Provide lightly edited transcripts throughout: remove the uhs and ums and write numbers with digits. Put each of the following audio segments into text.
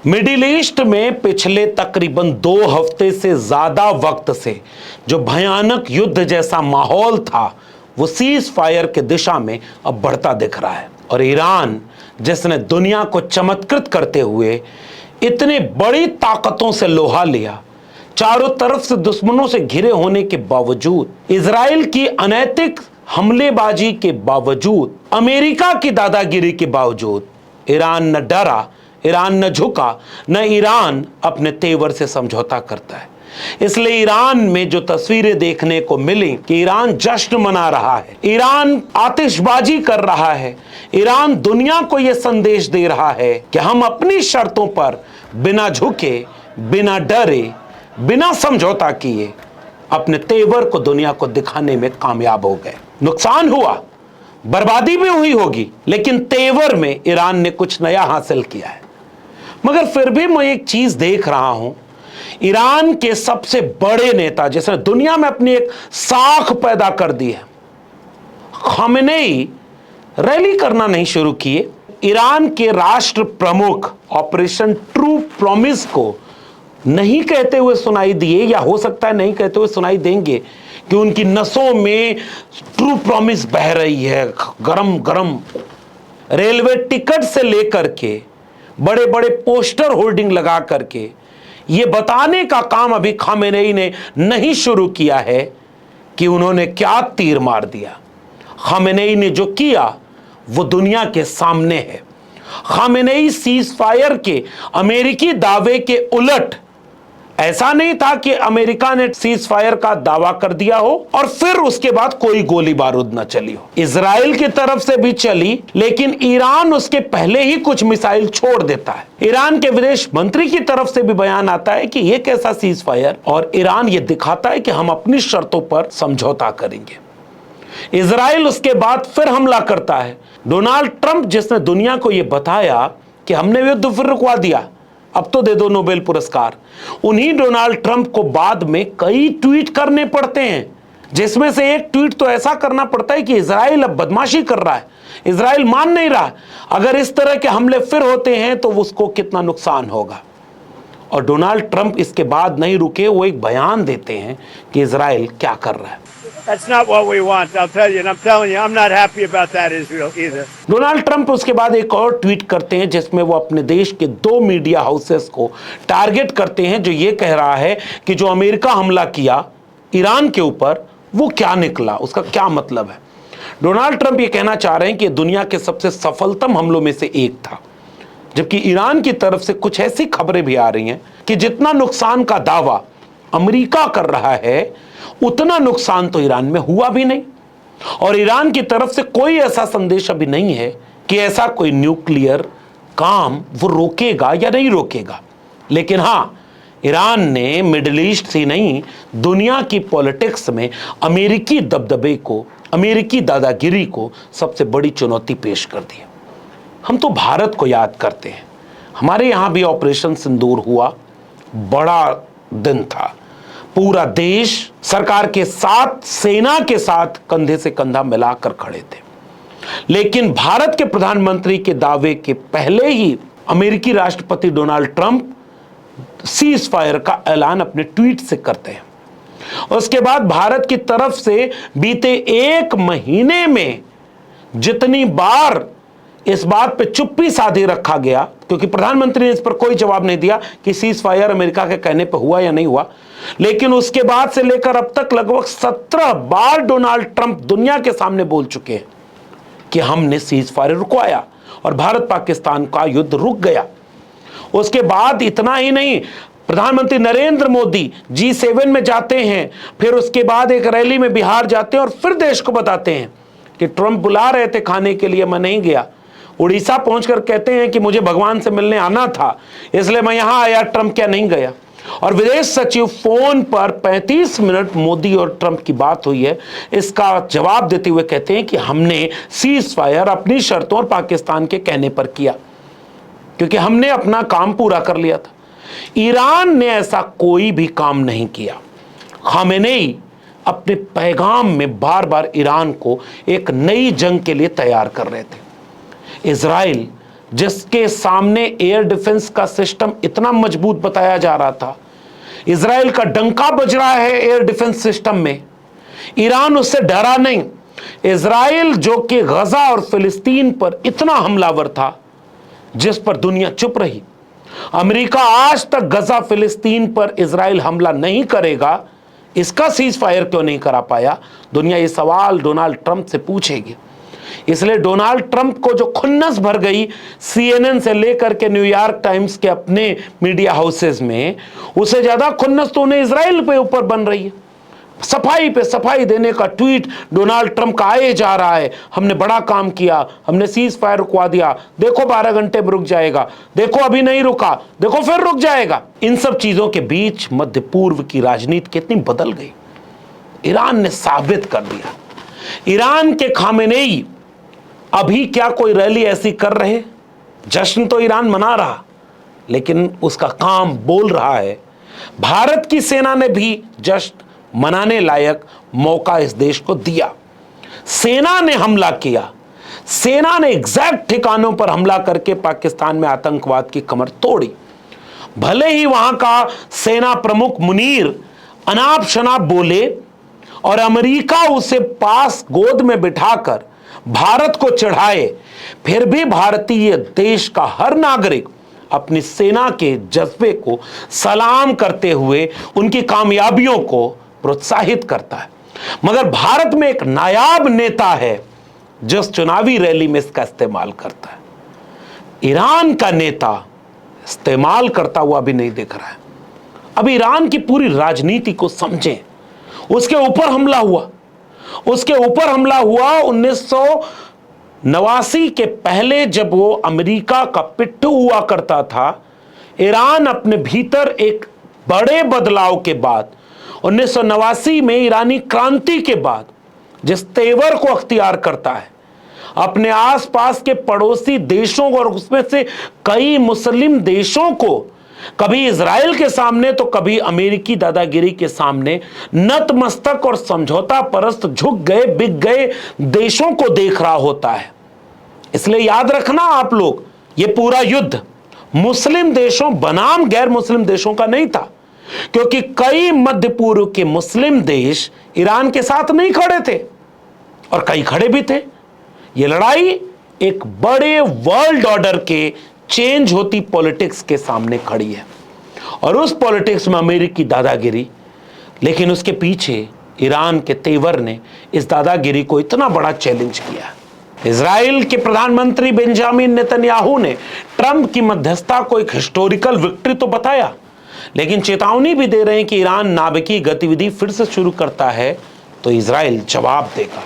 Middle east में पिछले तकरीबन 2 हफ्ते से ज्यादा वक्त से जो भयानक युद्ध जैसा माहौल था वो सीज फायर के दिशा में अब बढ़ता दिख रहा है। और ईरान जिसने दुनिया को चमत्कृत करते हुए इतनी बड़ी ताकतों से लोहा लिया, चारों तरफ से दुश्मनों से घिरे होने के बावजूद, इजराइल की अनैतिक हमलेबाजी के बावजूद, अमेरिका की दादागिरी के बावजूद ईरान न डरा, ईरान न झुका, न ईरान अपने तेवर से समझौता करता है। इसलिए ईरान में जो तस्वीरें देखने को मिली कि ईरान जश्न मना रहा है, ईरान आतिशबाजी कर रहा है, ईरान दुनिया को यह संदेश दे रहा है कि हम अपनी शर्तों पर बिना झुके, बिना डरे, बिना समझौता किए अपने तेवर को दुनिया को दिखाने में कामयाब हो गए। नुकसान हुआ, बर्बादी भी हुई होगी, लेकिन तेवर में ईरान ने कुछ नया हासिल किया है। मगर फिर भी मैं एक चीज देख रहा हूं, ईरान के सबसे बड़े नेता जिसने दुनिया में अपनी एक साख पैदा कर दी है, खामेनेई, रैली करना नहीं शुरू किए। ईरान के राष्ट्र प्रमुख ऑपरेशन ट्रू प्रॉमिस को नहीं कहते हुए सुनाई दिए, या हो सकता है नहीं कहते हुए सुनाई देंगे कि उनकी नसों में ट्रू प्रॉमिस बह रही है। गरम गरम रेलवे टिकट से लेकर के बड़े बड़े पोस्टर होर्डिंग लगा करके ये बताने का काम अभी खामेनेई ने नहीं शुरू किया है कि उन्होंने क्या तीर मार दिया। खामेनेई ने जो किया वो दुनिया के सामने है। खामेनेई सीज फायर के अमेरिकी दावे के उलट, ऐसा नहीं था कि अमेरिका ने सीज फायर का दावा कर दिया हो और फिर उसके बाद कोई गोली बारूद न चली हो। इजराइल की तरफ से भी चली, लेकिन ईरान उसके पहले ही कुछ मिसाइल छोड़ देता है। ईरान के विदेश मंत्री की तरफ से भी बयान आता है कि यह कैसा सीज फायर, और ईरान यह दिखाता है कि हम अपनी शर्तों पर समझौता करेंगे। इजराइल उसके बाद फिर हमला करता है। डोनाल्ड ट्रंप जिसने दुनिया को यह बताया कि हमने युद्ध फिर रुकवा दिया, अब तो दे दो नोबेल पुरस्कार, उन्हीं डोनाल्ड ट्रंप को बाद में कई ट्वीट करने पड़ते हैं, जिसमें से एक ट्वीट तो ऐसा करना पड़ता है कि इजराइल अब बदमाशी कर रहा है, इजराइल मान नहीं रहा, अगर इस तरह के हमले फिर होते हैं तो उसको कितना नुकसान होगा। और डोनाल्ड ट्रंप इसके बाद नहीं रुके, वो एक बयान देते हैं कि इजराइल क्या कर रहा है। That's not what we want, I'll tell you, and I'm telling you, I'm not happy about that Israel either. Donald Trump उसके बाद एक और ट्वीट करते हैं जिसमें वो अपने देश के 2 मीडिया हाउसेस को टारगेट करते हैं, जो ये कह रहा है कि जो अमेरिका हमला किया ईरान के ऊपर वो क्या निकला, उसका क्या मतलब है। डोनाल्ड ट्रंप ये कहना चाह रहे हैं कि दुनिया के सबसे सफलतम हमलों में से एक था, जबकि ईरान की तरफ से कुछ ऐसी खबरें भी आ रही हैं कि जितना नुकसान का दावा अमेरिका कर रहा है उतना नुकसान तो ईरान में हुआ भी नहीं, और ईरान की तरफ से कोई ऐसा संदेश अभी नहीं है कि ऐसा कोई न्यूक्लियर काम वो रोकेगा या नहीं रोकेगा। लेकिन हां, ईरान ने मिडिल ईस्ट से नहीं, दुनिया की पॉलिटिक्स में अमेरिकी दबदबे को, अमेरिकी दादागिरी को सबसे बड़ी चुनौती पेश कर दी। हम तो भारत को याद करते हैं, हमारे यहां भी ऑपरेशन सिंदूर हुआ, बड़ा दिन था, पूरा देश सरकार के साथ, सेना के साथ कंधे से कंधा मिलाकर खड़े थे। लेकिन भारत के प्रधानमंत्री के दावे के पहले ही अमेरिकी राष्ट्रपति डोनाल्ड ट्रंप सीज फायर का ऐलान अपने ट्वीट से करते हैं। उसके बाद भारत की तरफ से बीते 1 महीने में जितनी बार इस बात पे चुप्पी साधे रखा गया, क्योंकि प्रधानमंत्री ने इस पर कोई जवाब नहीं दिया कि सीज फायर अमेरिका के कहने पर हुआ या नहीं हुआ, लेकिन उसके बाद से लेकर अब तक लगभग 17 बार डोनाल्ड ट्रंप दुनिया के सामने बोल चुके हैं कि हमने सीज फायर रुकवाया और भारत पाकिस्तान का युद्ध रुक गया। उसके बाद इतना ही नहीं, प्रधानमंत्री नरेंद्र मोदी G7 में जाते हैं, फिर उसके बाद एक रैली में बिहार जाते हैं और फिर देश को बताते हैं कि ट्रंप बुला रहे थे खाने के लिए, मैं नहीं गया। उड़ीसा पहुंचकर कहते हैं कि मुझे भगवान से मिलने आना था इसलिए मैं यहां आया, ट्रंप क्या नहीं गया। और विदेश सचिव फोन पर 35 मिनट मोदी और ट्रंप की बात हुई है, इसका जवाब देते हुए कहते हैं कि हमने सीज फायर अपनी शर्तों और पाकिस्तान के कहने पर किया, क्योंकि हमने अपना काम पूरा कर लिया था। ईरान ने ऐसा कोई भी काम नहीं किया। खामेनेई अपने पैगाम में बार बार ईरान को एक नई जंग के लिए तैयार कर रहे थे। इजराइल जिसके सामने एयर डिफेंस का सिस्टम इतना मजबूत बताया जा रहा था, इजराइल का डंका बज रहा है एयर डिफेंस सिस्टम में, ईरान उससे डरा नहीं। इजराइल जो कि गजा और फिलिस्तीन पर इतना हमलावर था, जिस पर दुनिया चुप रही। अमेरिका आज तक गजा फिलिस्तीन पर इजराइल हमला नहीं करेगा, इसका सीज फायर क्यों नहीं करा पाया? दुनिया ये सवाल डोनाल्ड ट्रंप से पूछेगी। इसलिए डोनाल्ड ट्रंप को जो खुन्नस भर गई CNN से लेकर के न्यूयॉर्क टाइम्स के अपने मीडिया हाउसेस में, उससे ज्यादा खुन्नस तो उन्हें इजराइल पे ऊपर बन रही है। सफाई पे सफाई देने का ट्वीट डोनाल्ड ट्रंप का आए जा रहा है, हमने बड़ा काम किया, हमने सीज फायर रुकवा दिया, देखो 12 घंटे में रुक जाएगा, देखो अभी नहीं रुका, देखो फिर रुक जाएगा। इन सब चीजों के बीच मध्य पूर्व की राजनीति कितनी बदल गई। ईरान ने साबित कर दिया। ईरान के खामेनेई अभी क्या कोई रैली ऐसी कर रहे? जश्न तो ईरान मना रहा, लेकिन उसका काम बोल रहा है। भारत की सेना ने भी जश्न मनाने लायक मौका इस देश को दिया। सेना ने हमला किया, सेना ने एग्जैक्ट ठिकानों पर हमला करके पाकिस्तान में आतंकवाद की कमर तोड़ी। भले ही वहां का सेना प्रमुख मुनीर अनाप शनाप बोले और अमेरिका उसे पास गोद में बिठाकर भारत को चढ़ाए, फिर भी भारतीय देश का हर नागरिक अपनी सेना के जज्बे को सलाम करते हुए उनकी कामयाबियों को प्रोत्साहित करता है। मगर भारत में एक नायाब नेता है जिस चुनावी रैली में इसका इस्तेमाल करता है। ईरान का नेता इस्तेमाल करता हुआ भी नहीं दिख रहा है। अब ईरान की पूरी राजनीति को समझें। उसके ऊपर हमला हुआ, उसके ऊपर हमला हुआ 1989 के पहले, जब वो अमेरिका का पिट्ठू हुआ करता था। ईरान अपने भीतर एक बड़े बदलाव के बाद 1989 में ईरानी क्रांति के बाद जिस तेवर को अख्तियार करता है, अपने आसपास के पड़ोसी देशों को और उसमें से कई मुस्लिम देशों को, कभी इजराइल के सामने तो कभी अमेरिकी दादागिरी के सामने नतमस्तक और समझौता परस्त झुक गए बिक गए देशों को देख रहा होता है। इसलिए याद रखना आप लोग, ये पूरा युद्ध मुस्लिम देशों बनाम गैर मुस्लिम देशों का नहीं था, क्योंकि कई मध्य पूर्व के मुस्लिम देश ईरान के साथ नहीं खड़े थे और कई खड़े भी थे। यह लड़ाई एक बड़े वर्ल्ड ऑर्डर के चेंज होती पॉलिटिक्स के सामने खड़ी है और उस पॉलिटिक्स में अमेरिकी दादागिरी, लेकिन उसके पीछे ईरान के तेवर ने इस दादागिरी को इतना बड़ा चैलेंज किया। इजराइल के प्रधानमंत्री बेंजामिन नेतन्याहू ने ट्रंप की मध्यस्थता को एक हिस्टोरिकल विक्ट्री तो बताया, लेकिन चेतावनी भी दे रहे हैं कि ईरान नाभिकीय गतिविधि फिर से शुरू करता है तो इजराइल जवाब देगा।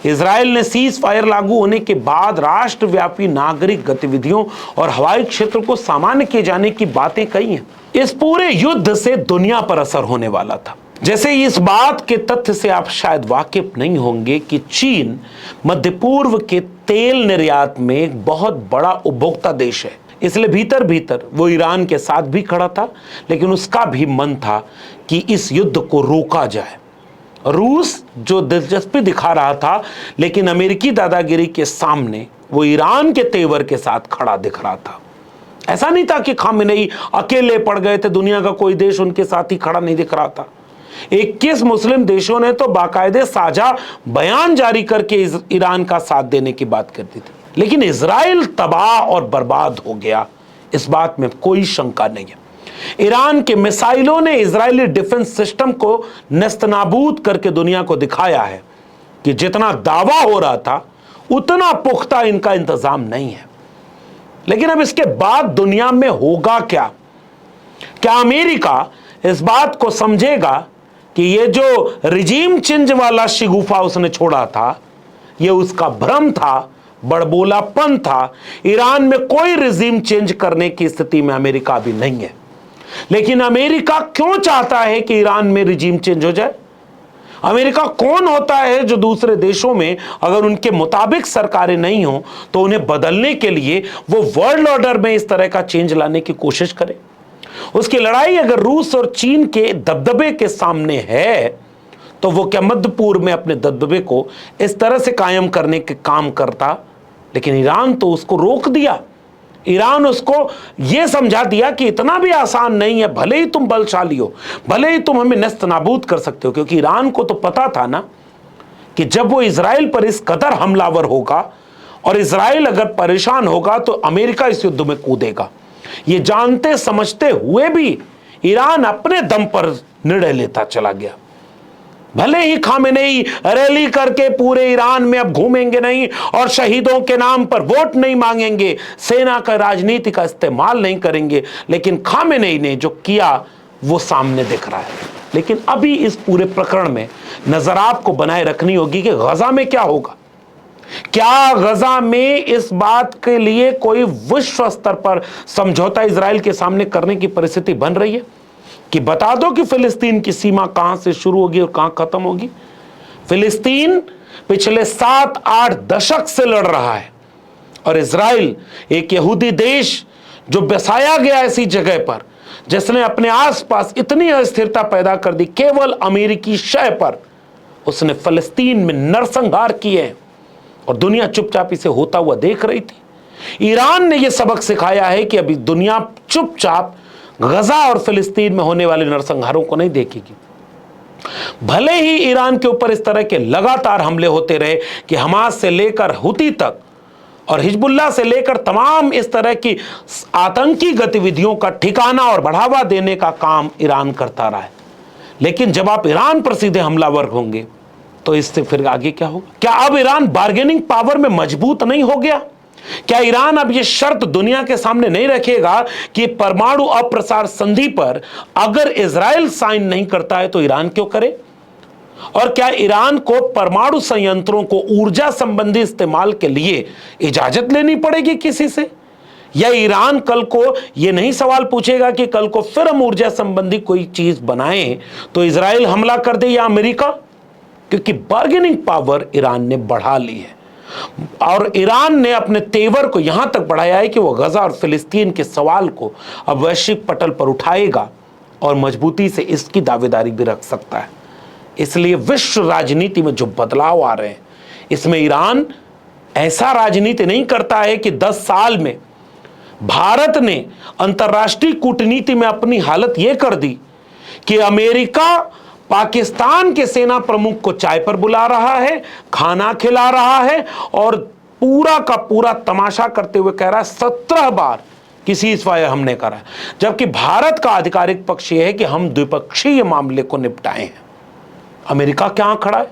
इजराइल ने सीज फायर लागू होने के बाद राष्ट्रव्यापी नागरिक गतिविधियों और हवाई क्षेत्र को सामान्य किए जाने की बातें कही हैं। इस पूरे युद्ध से दुनिया पर असर होने वाला था। जैसे इस बात के तथ्य से आप शायद वाकिफ नहीं होंगे कि चीन मध्य पूर्व के तेल निर्यात में एक बहुत बड़ा उपभोक्ता देश है, इसलिए भीतर भीतर वो ईरान के साथ भी खड़ा था, लेकिन उसका भी मन था कि इस युद्ध को रोका जाए। रूस जो दिलचस्पी दिखा रहा था, लेकिन अमेरिकी दादागिरी के सामने वो ईरान के तेवर के साथ खड़ा दिख रहा था। ऐसा नहीं था कि खामेनेई अकेले पड़ गए थे, दुनिया का कोई देश उनके साथ ही खड़ा नहीं दिख रहा था। 21 मुस्लिम देशों ने तो बाकायदे साझा बयान जारी करके ईरान का साथ देने की बात करती थी। लेकिन इजराइल तबाह और बर्बाद हो गया, इस बात में कोई शंका नहीं है। ईरान के मिसाइलों ने इजरायली डिफेंस सिस्टम को नेस्तनाबूद करके दुनिया को दिखाया है कि जितना दावा हो रहा था उतना पुख्ता इनका इंतजाम नहीं है। लेकिन अब इसके बाद दुनिया में होगा क्या? क्या अमेरिका इस बात को समझेगा कि ये जो रिजीम चेंज वाला शिगुफा उसने छोड़ा था, ये उसका भ्रम था, बड़बोलापन था। ईरान में कोई रिजीम चेंज करने की स्थिति में अमेरिका अभी नहीं है। लेकिन अमेरिका क्यों चाहता है कि ईरान में रिजीम चेंज हो जाए? अमेरिका कौन होता है जो दूसरे देशों में अगर उनके मुताबिक सरकारें नहीं हो तो उन्हें बदलने के लिए वो वर्ल्ड ऑर्डर में इस तरह का चेंज लाने की कोशिश करे? उसकी लड़ाई अगर रूस और चीन के दबदबे के सामने है तो वो क्या मध्य पूर्व में अपने दबदबे को इस तरह से कायम करने के काम करता? लेकिन ईरान तो उसको रोक दिया। ईरान उसको यह समझा दिया कि इतना भी आसान नहीं है, भले ही तुम बलशाली हो, भले ही तुम हमें नेस्त नाबूद कर सकते हो, क्योंकि ईरान को तो पता था ना कि जब वो इजराइल पर इस कदर हमलावर होगा और इजराइल अगर परेशान होगा तो अमेरिका इस युद्ध में कूदेगा। ये जानते समझते हुए भी ईरान अपने दम पर निर्णय लेता चला गया। भले ही खामेनेई रैली करके पूरे ईरान में अब घूमेंगे नहीं और शहीदों के नाम पर वोट नहीं मांगेंगे, सेना का राजनीति का इस्तेमाल नहीं करेंगे, लेकिन खामेनेई ने जो किया वो सामने दिख रहा है। लेकिन अभी इस पूरे प्रकरण में नजर आपको बनाए रखनी होगी कि गजा में क्या होगा। क्या गजा में इस बात के लिए कोई विश्व स्तर पर समझौता इजराइल के सामने करने की परिस्थिति बन रही है कि बता दो कि फिलिस्तीन की सीमा कहां से शुरू होगी और कहां खत्म होगी। फिलिस्तीन पिछले 7-8 दशक से लड़ रहा है और इजराइल एक यहूदी देश जो बसाया गया ऐसी जगह पर जिसने अपने आसपास इतनी अस्थिरता पैदा कर दी, केवल अमेरिकी शय पर उसने फिलिस्तीन में नरसंहार किए और दुनिया चुपचाप इसे होता हुआ देख रही थी। ईरान ने यह सबक सिखाया है कि अभी दुनिया चुपचाप गजा और फिलिस्तीन में होने वाले नरसंहारों को नहीं देखेगी। भले ही ईरान के ऊपर इस तरह के लगातार हमले होते रहे कि हमास से लेकर हुती तक और हिजबुल्लाह से लेकर तमाम इस तरह की आतंकी गतिविधियों का ठिकाना और बढ़ावा देने का काम ईरान करता रहा है, लेकिन जब आप ईरान पर सीधे हमलावर होंगे तो इससे फिर आगे क्या होगा? क्या अब ईरान बार्गेनिंग पावर में मजबूत नहीं हो गया? क्या ईरान अब यह शर्त दुनिया के सामने नहीं रखेगा कि परमाणु अप्रसार संधि पर अगर इजराइल साइन नहीं करता है तो ईरान क्यों करे? और क्या ईरान को परमाणु संयंत्रों को ऊर्जा संबंधी इस्तेमाल के लिए इजाजत लेनी पड़ेगी किसी से? या ईरान कल को यह नहीं सवाल पूछेगा कि कल को फिर हम ऊर्जा संबंधी कोई चीज बनाएं तो इजराइल हमला कर दे या अमेरिका? क्योंकि बार्गेनिंग पावर ईरान ने बढ़ा ली है और ईरान ने अपने तेवर को यहां तक बढ़ाया है कि वह गजा और फिलिस्तीन के सवाल को अब वैश्विक पटल पर उठाएगा और मजबूती से इसकी दावेदारी भी रख सकता है। इसलिए विश्व राजनीति में जो बदलाव आ रहे हैं, इसमें ईरान ऐसा राजनीति नहीं करता है कि 10 साल में भारत ने अंतर्राष्ट्रीय कूटनीति में अपनी हालत यह कर दी कि अमेरिका पाकिस्तान के सेना प्रमुख को चाय पर बुला रहा है, खाना खिला रहा है और पूरा का पूरा तमाशा करते हुए कह रहा है 17 बार कि सीज़फायर हमने करा है, जबकि भारत का आधिकारिक पक्ष यह है कि हम द्विपक्षीय मामले को निपटाए हैं। अमेरिका क्या खड़ा है?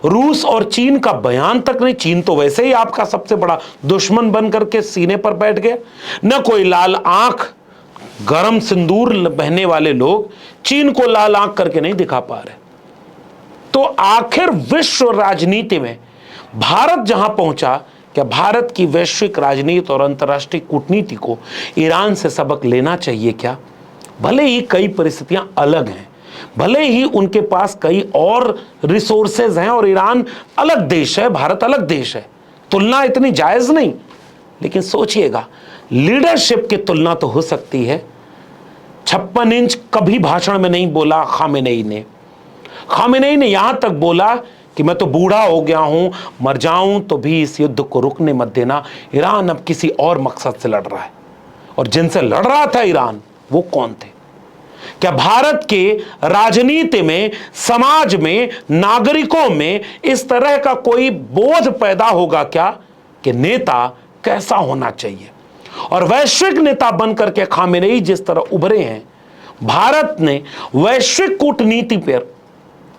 रूस और चीन का बयान तक नहीं। चीन तो वैसे ही आपका सबसे बड़ा दुश्मन बनकर के सीने पर बैठ गया। न कोई लाल आंख, गरम सिंदूर बहने वाले लोग चीन को लाल आंख करके नहीं दिखा पा रहे। तो आखिर विश्व राजनीति में भारत जहां पहुंचा, क्या भारत की वैश्विक राजनीति और अंतर्राष्ट्रीय कूटनीति को ईरान से सबक लेना चाहिए क्या? भले ही कई परिस्थितियां अलग हैं, भले ही उनके पास कई और रिसोर्सेज हैं और ईरान अलग देश है, भारत अलग देश है, तुलना इतनी जायज नहीं। लेकिन सोचिएगा, लीडरशिप की तुलना तो हो सकती है। 56 इंच कभी भाषण में नहीं बोला खामेनेई ने। खामेनेई ने यहां तक बोला कि मैं तो बूढ़ा हो गया हूं, मर जाऊं तो भी इस युद्ध को रुकने मत देना। ईरान अब किसी और मकसद से लड़ रहा है, और जिनसे लड़ रहा था ईरान वो कौन थे? क्या भारत के राजनीति में, समाज में, नागरिकों में इस तरह का कोई बोध पैदा होगा क्या कि नेता कैसा होना चाहिए? और वैश्विक नेता बनकर के खामेनेई जिस तरह उभरे हैं, भारत ने वैश्विक कूटनीति पर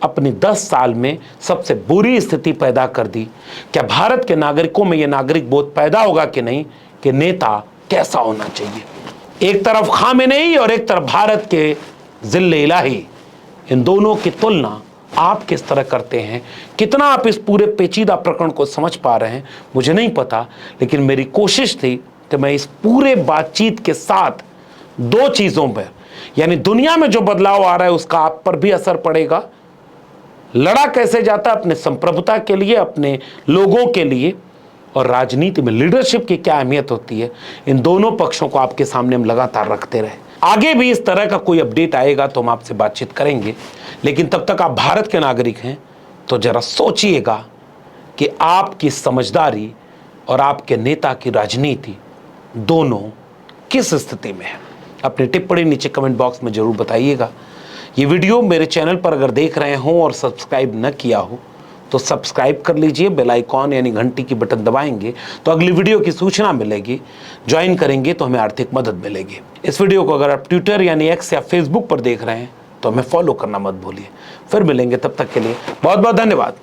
अपनी 10 साल में सबसे बुरी स्थिति पैदा कर दी। क्या भारत के नागरिकों में यह नागरिक बोध पैदा होगा कि नहीं कि नेता कैसा होना चाहिए? एक तरफ खामेनेई और एक तरफ भारत के जिल्ले इलाही, इन दोनों की तुलना आप किस तरह करते हैं? कितना आप इस पूरे पेचीदा प्रकरण को समझ पा रहे हैं मुझे नहीं पता, लेकिन मेरी कोशिश थी कि मैं इस पूरे बातचीत के साथ 2 चीज़ों पर, यानी दुनिया में जो बदलाव आ रहा है उसका आप पर भी असर पड़ेगा, लड़ा कैसे जाता है अपने संप्रभुता के लिए, अपने लोगों के लिए, और राजनीति में लीडरशिप की क्या अहमियत होती है, इन दोनों पक्षों को आपके सामने हम लगातार रखते रहे। आगे भी इस तरह का कोई अपडेट आएगा तो हम आपसे बातचीत करेंगे, लेकिन तब तक आप भारत के नागरिक हैं तो जरा सोचिएगा कि आपकी समझदारी और आपके नेता की राजनीति दोनों किस स्थिति में है? अपनी टिप्पणी नीचे कमेंट बॉक्स में जरूर बताइएगा। ये वीडियो मेरे चैनल पर अगर देख रहे हो और सब्सक्राइब न किया हो तो सब्सक्राइब कर लीजिए, बेल आइकॉन यानी घंटी की बटन दबाएंगे तो अगली वीडियो की सूचना मिलेगी। ज्वाइन करेंगे तो हमें आर्थिक मदद मिलेगी। इस वीडियो को अगर आप ट्विटर यानी एक्स या फेसबुक पर देख रहे हैं तो हमें फॉलो करना मत भूलिए। फिर मिलेंगे, तब तक के लिए बहुत बहुत धन्यवाद।